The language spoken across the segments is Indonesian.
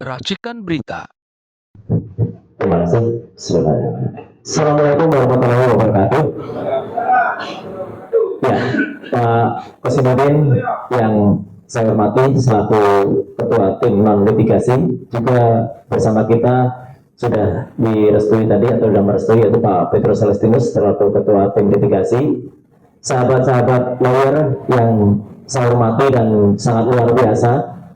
Racikan berita. Terima kasih. Assalamualaikum warahmatullahi wabarakatuh. Ya, Pak Presiden yang saya hormati selaku Ketua Tim Non Litigasi, juga bersama kita sudah direstui tadi atau sudah merestui, yaitu Pak Petrus Celestinus selaku Ketua Tim Litigasi, sahabat-sahabat lawyer yang saya hormati dan sangat luar biasa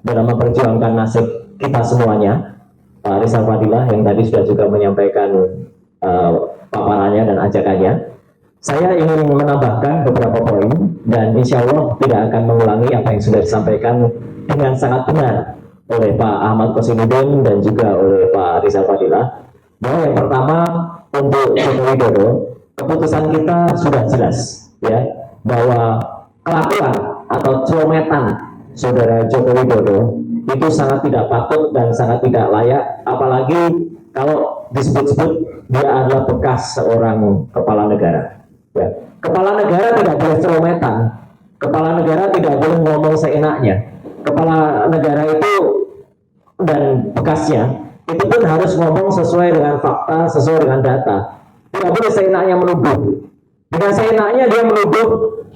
dalam memperjuangkan nasib kita semuanya, Pak Rizal Fadilah yang tadi sudah juga menyampaikan paparannya dan ajakannya. Saya ingin menambahkan beberapa poin dan insya Allah tidak akan mengulangi apa yang sudah disampaikan dengan sangat benar oleh Pak Ahmad Kosinudin dan juga oleh Pak Rizal Fadilah. Bahwa yang pertama, untuk Joko Widodo, keputusan kita sudah jelas, ya, bahwa kelakuan atau cometan saudara Joko Widodo itu sangat tidak patut dan sangat tidak layak, apalagi kalau disebut-sebut dia adalah bekas seorang kepala negara. Ya. Kepala negara tidak boleh cerometan, kepala negara tidak boleh ngomong seenaknya. Kepala negara itu dan bekasnya itu pun harus ngomong sesuai dengan fakta, sesuai dengan data. Tidak boleh seenaknya menuduh. Dengan seenaknya dia menuduh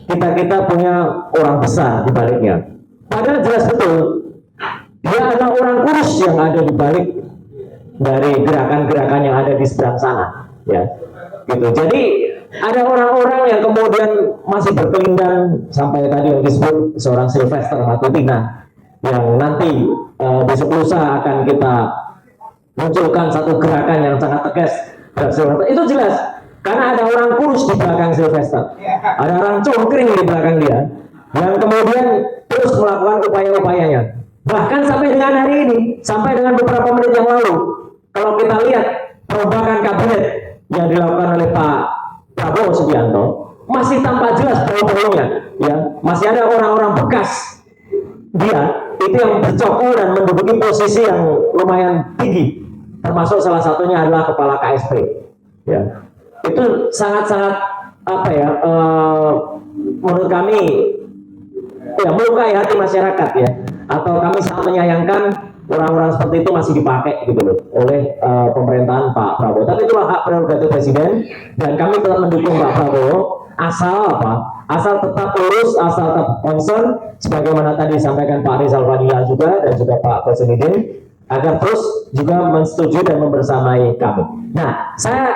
kita punya orang besar di baliknya. Padahal jelas betul dia adalah orang kurus yang ada di balik dari gerakan-gerakan yang ada di seberang sana, ya, gitu. Jadi ada orang-orang yang kemudian masih berkelindang sampai tadi yang disebut seorang Sylvester Matutina yang nanti besok lusa akan kita munculkan satu gerakan yang sangat tegas terhadap Sylvester. Itu jelas karena ada orang kurus di belakang Sylvester, ada orang congkring di belakang dia yang kemudian terus melakukan upaya-upayanya. Bahkan sampai dengan hari ini, sampai dengan beberapa menit yang lalu, kalau kita lihat perombakan kabinet yang dilakukan oleh Pak Prabowo Subianto, masih tampak jelas bau-baunya, ya, masih ada orang-orang bekas dia itu yang bercokol dan menduduki posisi yang lumayan tinggi, termasuk salah satunya adalah kepala KSP, ya. Itu sangat-sangat apa ya, menurut kami ya melukai hati masyarakat, ya, atau kami sangat menyayangkan orang-orang seperti itu masih dipakai gitu loh oleh pemerintahan Pak Prabowo. Tapi itulah hak prerogatif Presiden dan kami tetap mendukung Pak Prabowo asal apa? Asal tetap lurus, asal tetap concern sebagaimana tadi disampaikan Pak Rizal Fadilah juga dan juga Pak Presiden, agar terus juga mensetujui dan membersamai kami. Nah, saya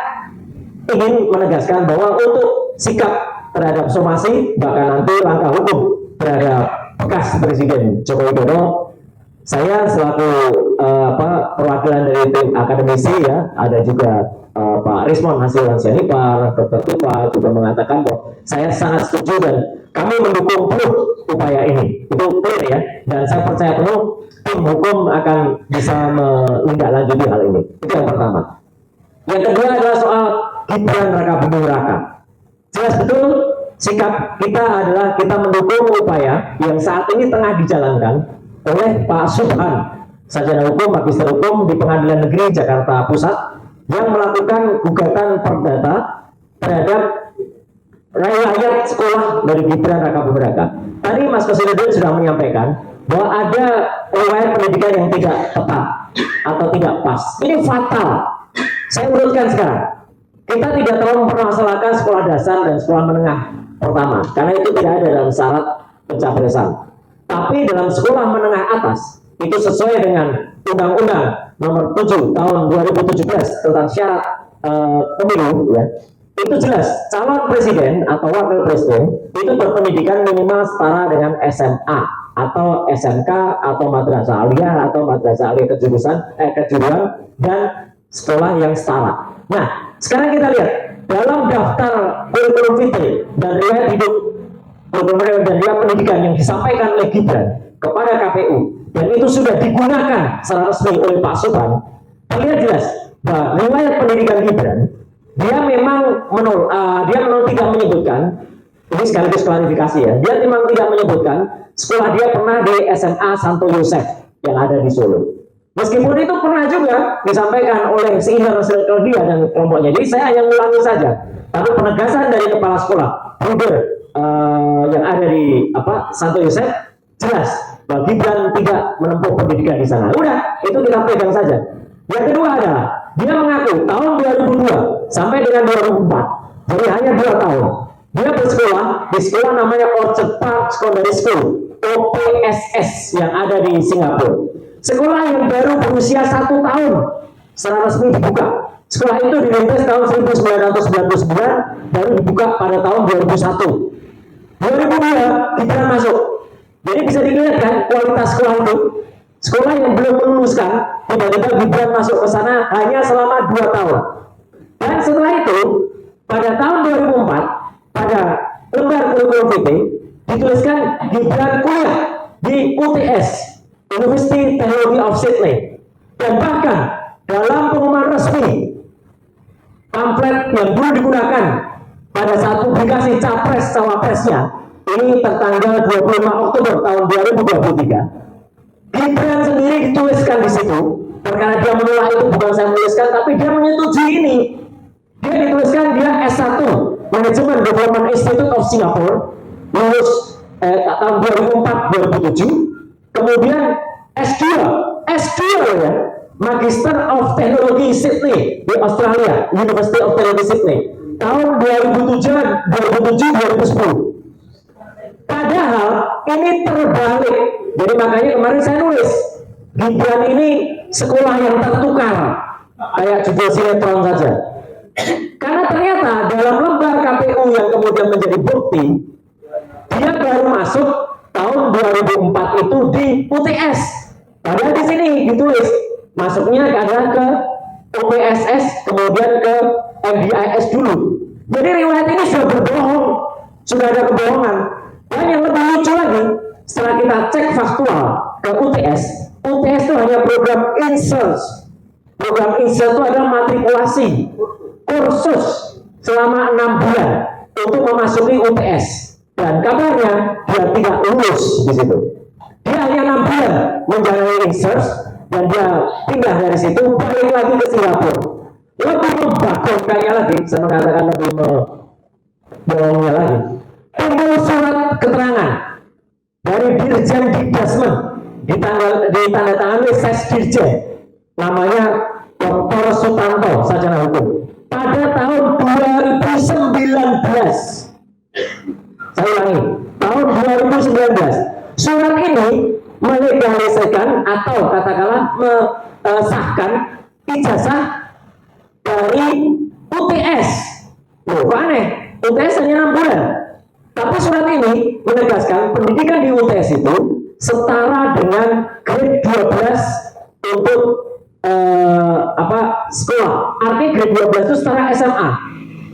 ingin menegaskan bahwa untuk sikap terhadap somasi bahkan nanti langkah hukum terhadap bekas Presiden Joko Widodo, saya selaku perwakilan dari tim akademisi, ya, ada juga Pak Rismon Hasil Lansianipar, Dr. Tupa juga mengatakan bahwa saya sangat setuju dan kami mendukung penuh upaya ini. Itu clear, ya, dan saya percaya penuh tim hukum akan bisa menindaklanjuti hal ini. Itu yang pertama. Yang kedua adalah soal Gibran Raka Buming Raka. Jelas betul sikap kita adalah kita mendukung upaya yang saat ini tengah dijalankan oleh Pak Subhan, sarjana hukum, magister hukum di Pengadilan Negeri Jakarta Pusat, yang melakukan gugatan perdata terhadap rakyat sekolah dari Gibran Raka Buming Raka. Tadi Mas Kosinudin sudah menyampaikan bahwa ada riwayat pendidikan yang tidak tepat atau tidak pas. Ini fatal. Saya urutkan sekarang. Kita tidak terlalu mempermasalahkan sekolah dasar dan sekolah menengah pertama, karena itu tidak ada dalam syarat pencapresan. Tapi dalam sekolah menengah atas, itu sesuai dengan Undang-Undang Nomor 7 Tahun 2017 tentang syarat pemilu, ya, itu jelas calon presiden atau wakil presiden itu berpendidikan minimal setara dengan SMA atau SMK atau madrasah aliyah atau madrasah aliyah kejuruan dan sekolah yang setara. Nah, sekarang kita lihat dalam daftar kurikulum vitae dan riwayat hidup dan riwayat pendidikan yang disampaikan oleh Gibran kepada KPU dan itu sudah digunakan secara resmi oleh Pak Subhan, terlihat jelas bahwa riwayat pendidikan Gibran dia memang tidak menyebutkan, ini sekaligus klarifikasi, ya, dia memang tidak menyebutkan sekolah dia pernah di SMA Santo Yosef yang ada di Solo. Meskipun itu pernah juga disampaikan oleh senior circle dia dan kelompoknya. Jadi saya hanya mengulangi saja. Tapi penegasan dari kepala sekolah, Bruder yang ada di Santo Yosef, jelas bahwa Gibran tidak tidak menempuh pendidikan di sana. Udah, itu kita pegang saja. Yang kedua adalah dia mengaku tahun 2002 sampai dengan 2004, jadi hanya 2 tahun. Dia bersekolah di sekolah namanya Orchard Park Secondary School, OPSS, yang ada di Singapura. Sekolah yang baru berusia 1 tahun secara resmi dibuka. Sekolah itu dirintis tahun 1999, baru dibuka pada tahun 2001. 2002 Gibran masuk. Jadi bisa dilihat kan kualitas sekolah itu. Sekolah yang belum meluluskan, tiba-tiba Gibran masuk ke sana hanya selama 2 tahun. Dan setelah itu, pada tahun 2004, pada lembar kurikulum vitae dituliskan Gibran kuliah di UTS, University Technology of Sydney. Dan bahkan dalam pengumuman resmi, pamflet yang dulu digunakan pada saat publikasi capres cawapresnya, ini tertanggal 25 Oktober tahun 2023. Gibran sendiri dituliskan di situ, karena dia menolak itu bukan saya menuliskan, tapi dia menyetujui ini. Dia dituliskan dia S1 Management Development Institute of Singapore, lulus tahun 2004-2007. Kemudian S2 ya, Magister of Technology Sydney di Australia, University of Technology Sydney, tahun 2007-2010. Padahal ini terbalik. Jadi makanya kemarin saya nulis Gibran ini sekolah yang tertukar, kayak judul sinetron saja. Karena ternyata dalam lembar KPU yang kemudian menjadi bukti, dia baru masuk tahun 2004 itu di UTS. Padahal di sini ditulis masuknya adalah ke OPSS, kemudian ke MDIS dulu. Jadi riwayat ini sudah berbohong, sudah ada kebohongan. Dan yang lebih lucu lagi, setelah kita cek faktual ke UTS itu hanya program insert. Program insert itu adalah matrikulasi kursus selama 6 bulan untuk memasuki UTS. Dan kabarnya dia tidak lulus di situ. Dia hanya 6 bulan menjalani insert dan dia pindah dari situ balik lagi ke Singapura. Lebih membagongkannya lagi, saya mengatakan lebih membohongnya lagi. Timbul surat keterangan dari Dirjen Didasmen ditandatangani Sesdirjen, namanya Dr. Sutanto, sarjana hukum, pada tahun 2019. Saya ulangi, tahun 2019. Surat ini melegalisasikan atau katakanlah mesahkan ijazah dari UTS. Loh, kok aneh? UTS hanya 6 bulan. Tapi surat ini menegaskan pendidikan di UTS itu setara dengan grade 12 untuk sekolah. Artinya grade 12 itu setara SMA.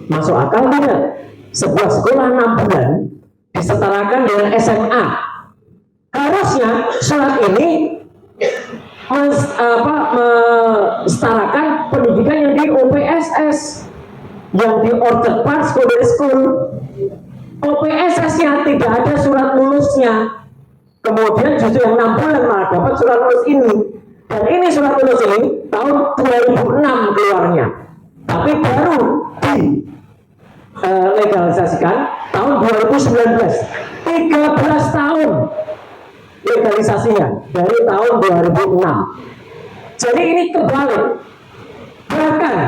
Masuk akal tidak? Sebuah sekolah 6 bulan disetarakan dengan SMA. Harusnya surat ini mesetarakan pendidikan yang di OPSS, yang di Orchard Park Secondary School. OPSS-nya tidak ada surat lulusnya. Kemudian justru yang 6 bulan malah dapat surat lulus ini. Dan ini surat lulus ini tahun 2006 keluarnya. Tapi baru legalisasikan tahun 2019. 13 tahun legalisasinya dari tahun 2006. Jadi ini kebalik. Bahkan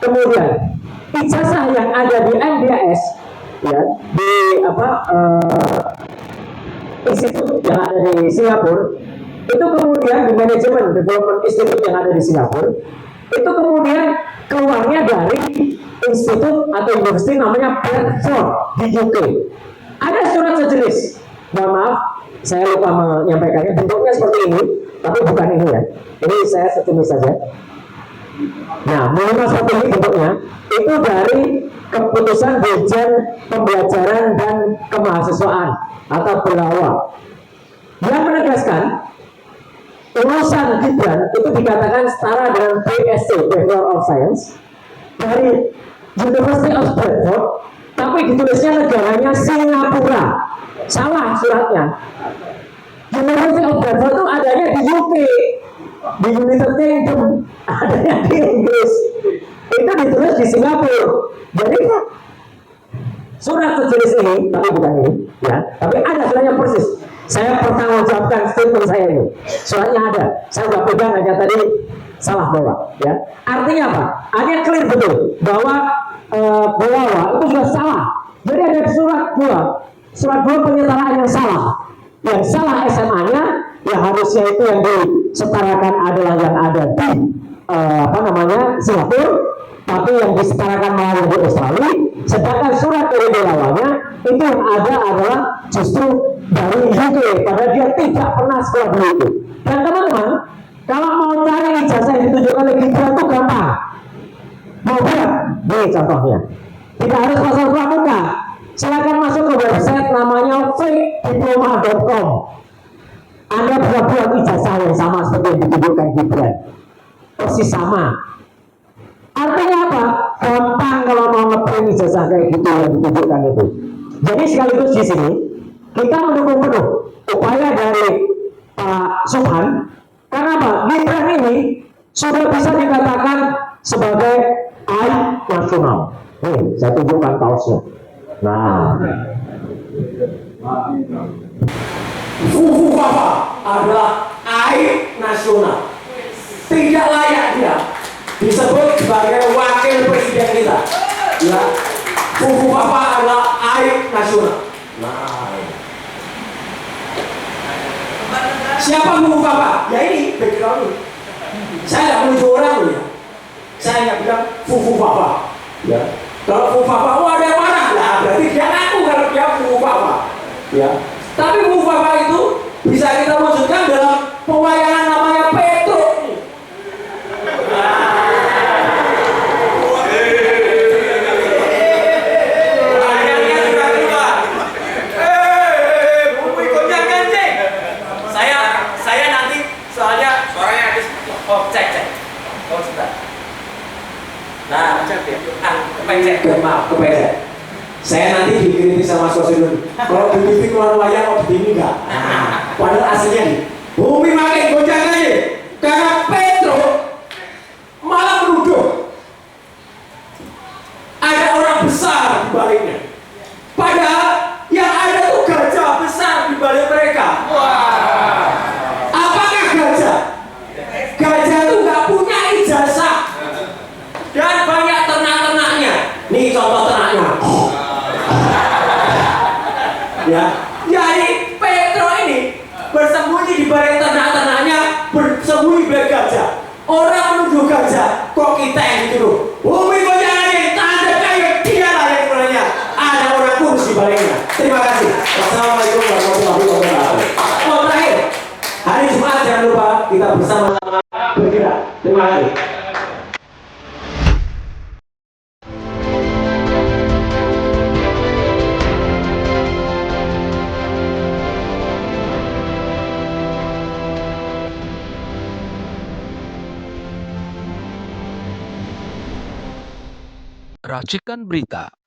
kemudian ijazah yang ada di MDIS, ya, di institut yang ada di Singapura, itu kemudian di Management Development Institute yang ada di Singapura, itu kemudian keluarnya dari institut atau university namanya Bradford di UK. Ada surat sejenis, mohon maaf saya lupa menyampaikannya, bentuknya seperti ini, tapi bukan ini ya, ini saya sejenis saja. Nah, minimal seperti ini bentuknya, itu dari keputusan Dirjen Pembelajaran dan Kemahasiswaan atau Belawa, yang menegaskan lulusan Gibran itu dikatakan setara dengan BSc, Bachelor of Science, dari University of Bradford, tapi ditulisnya negaranya Singapura. Salah suratnya. University of Bradford itu adanya di UK, di United Kingdom, adanya di Inggris. Itu ditulis di Singapura. Jadi surat sejenis ini, tapi bukan ini, ya, tapi ada suratnya persis. Saya pertanggungjawabkan statement saya ini. Suratnya ada. Saya udah pegang aja tadi salah bawa. Ya. Artinya apa? Artinya clear betul bahwa bawa itu sudah salah. Jadi ada surat dua penyetaraan yang salah. Yang salah SMA-nya, yang harusnya itu yang disetarakan adalah yang ada di Singapura, tapi yang disetarakan malah di Australia. Sedangkan surat dari Delawanya itu yang ada adalah justru dari UK, padahal dia tidak pernah sekolah di UK. Dan teman-teman, kalau mau cari ijazah yang ditunjukkan oleh Gibran itu gampang. Mau lihat? Nih contohnya. Tidak harus pasal pramuka. Silakan masuk ke website namanya fakediploma.com. Anda bisa buat ijazah yang sama seperti yang ditunjukkan Gibran. Persis sama. Artinya apa? Gampang kalau mau ngeprint ijazah kayak gitu yang ditunjukkan itu. Jadi sekaligus di sini kita mendukung penuh upaya dari Pak Subhan. Karena apa? Gibran ini sudah bisa dikatakan sebagai aib nasional. Nih, saya tunjukkan kaosnya. Nah, Fufu Papa adalah aib nasional. Tidak layak dia disebut sebagai wakil presiden kita. Ya, Fufu Papa adalah aib nasional. Nah, siapa Fufu Papa? Ya ini background ini. Saya tidak menuju orang loh ya. Saya hanya bilang Fufu Papa. Ya. Kalau Fufu Papa, oh ada yang mana? Nah, berarti dia ngaku kalau dia Fufu Papa. Ya. Tapi Fufu Papa itu bisa kita wujudkan dalam pewayangan namanya Petro. Saya nanti soalnya suaranya habis. Oh, cek. Oh, sebentar. Nah, kepencet, maaf, kepencet. Saya nanti dikritik sama Sosirun. Kalau dikritik keluar wayang, kok begini enggak? Nah, padahal aslinya nih, bumi makin goncang aja. Karena Petro malah menuduh ada orang besar di baliknya. Padahal yang ada tuh gajah besar di balik mereka. Wah, apakah gajah? Gajah tuh nggak punya ijazah dan banyak ternak-ternaknya. Nih contoh ternaknya. Ya, jadi Petro ini bersembunyi di balik ternak-ternaknya, bersembunyi di balik gajah. Orang menuduh gajah, kok kita yang dituduh? Bumi goncang aja, tanda kayak dia lah yang sebenarnya ada orang kurus di baliknya. Terima kasih. Wassalamualaikum warahmatullahi wabarakatuh. Oh terakhir, hari Jumat jangan lupa kita bersama-sama bergerak. Terima kasih. Racikan Berita